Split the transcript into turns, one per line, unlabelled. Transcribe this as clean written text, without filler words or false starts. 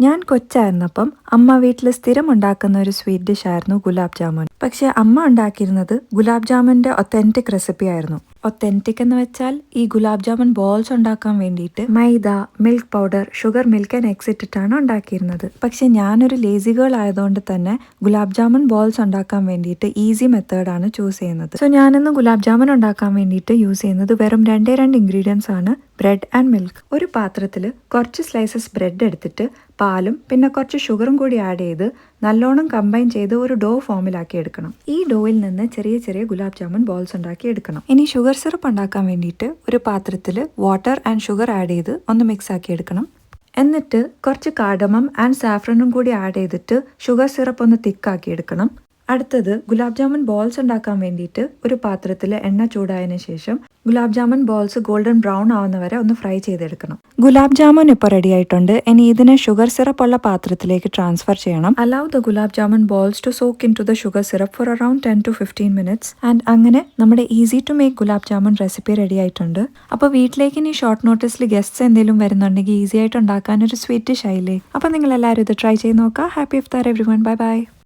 ഞാൻ കൊച്ചായിരുന്നപ്പം അമ്മ വീട്ടിൽ സ്ഥിരം ഉണ്ടാക്കുന്ന ഒരു സ്വീറ്റ് ഡിഷ് ആയിരുന്നു ഗുലാബ് ജാമുൻ. പക്ഷെ അമ്മ ഉണ്ടാക്കിയിരുന്നത് ഗുലാബ് ജാമുൻ്റെ ഒത്തൻറ്റിക് റെസിപ്പി ആയിരുന്നു. ഒത്തൻറ്റിക് എന്ന് വെച്ചാൽ ഈ ഗുലാബ് ജാമുൻ ബോൾസ് ഉണ്ടാക്കാൻ വേണ്ടിയിട്ട് maida, milk powder, sugar, milk and eggs ഇട്ടിട്ടാണ് ഉണ്ടാക്കിയിരുന്നത്. പക്ഷെ ഞാനൊരു ലേസി ഗേൾ ആയതുകൊണ്ട് തന്നെ ഗുലാബ് ജാമുൻ ബോൾസ് ഉണ്ടാക്കാൻ വേണ്ടിയിട്ട് ഈസി മെത്തേഡാണ് ചൂസ് ചെയ്യുന്നത്. സോ ഞാനിന്ന് ഗുലാബ് ജാമുൻ ഉണ്ടാക്കാൻ വേണ്ടിയിട്ട് യൂസ് ചെയ്യുന്നത് വെറും രണ്ടേ രണ്ട് ഇൻഗ്രീഡിയൻസ് ആണ്: ബ്രെഡ് ആൻഡ് മിൽക്ക്. ഒരു പാത്രത്തിൽ കുറച്ച് സ്ലൈസസ് ബ്രെഡ് എടുത്തിട്ട് പാലും പിന്നെ കുറച്ച് ഷുഗറും കൂടി ആഡ് ചെയ്ത് നല്ലോണം കമ്പൈൻ ചെയ്ത് ഒരു ഡോ ഫോമിലാക്കി എടുക്കണം. ഈ ഡോയിൽ നിന്ന് ചെറിയ ചെറിയ ഗുലാബ് ജാമുൻ ബോൾസ് ഉണ്ടാക്കി എടുക്കണം. ഇനി ഷുഗർ സിറപ്പ് ഉണ്ടാക്കാൻ വേണ്ടിയിട്ട് ഒരു പാത്രത്തിൽ വാട്ടർ ആൻഡ് ഷുഗർ ആഡ് ചെയ്ത് ഒന്ന് മിക്സ് ആക്കി എടുക്കണം. എന്നിട്ട് കുറച്ച് കാർഡമം ആൻഡ് സാഫ്രനും കൂടി ആഡ് ചെയ്തിട്ട് ഷുഗർ സിറപ്പ് ഒന്ന് തിക്കാക്കി എടുക്കണം. അടുത്തത് ഗുലാബ് ജാമുൻ ബോൾസ് ഉണ്ടാക്കാൻ വേണ്ടിയിട്ട് ഒരു പാത്രത്തിൽ എണ്ണ ചൂടായതിനു ശേഷം gulab jamun balls golden brown ആവുന്ന വരെ ഒന്ന് ഫ്രൈ ചെയ്തെടുക്കണം. ഗുലാബ് ജാമുൻ ഇപ്പോൾ റെഡി ആയിട്ടുണ്ട്. ഇനി ഇതിനെ ഷുഗർ സിറപ്പ് ഉള്ള പാത്രത്തിലേക്ക് ട്രാൻസ്ഫർ ചെയ്യണം. Allow the gulab jamun balls to soak into the sugar syrup for around 10 to 15 minutes. And അങ്ങനെ നമ്മുടെ easy to make gulab jamun recipe ready ആയിട്ടുണ്ട്. അപ്പോൾ വീട്ടിലേക്ക് ഇനി ഷോർട്ട് നോട്ടീസിൽ ഗസ്റ്റ്സ് എന്തെങ്കിലും വരുന്നുണ്ടെങ്കിൽ ഈസി ആയിട്ട് ഉണ്ടാക്കാൻ ഒരു സ്വീറ്റ് ഡിഷ് ആയില്ലേ. അപ്പോൾ നിങ്ങൾ എല്ലാവരും ഇത് ട്രൈ ചെയ്ത് നോക്കുക. ഹാപ്പി ഇഫ്താർ എവ്രിവൺ. Bye bye.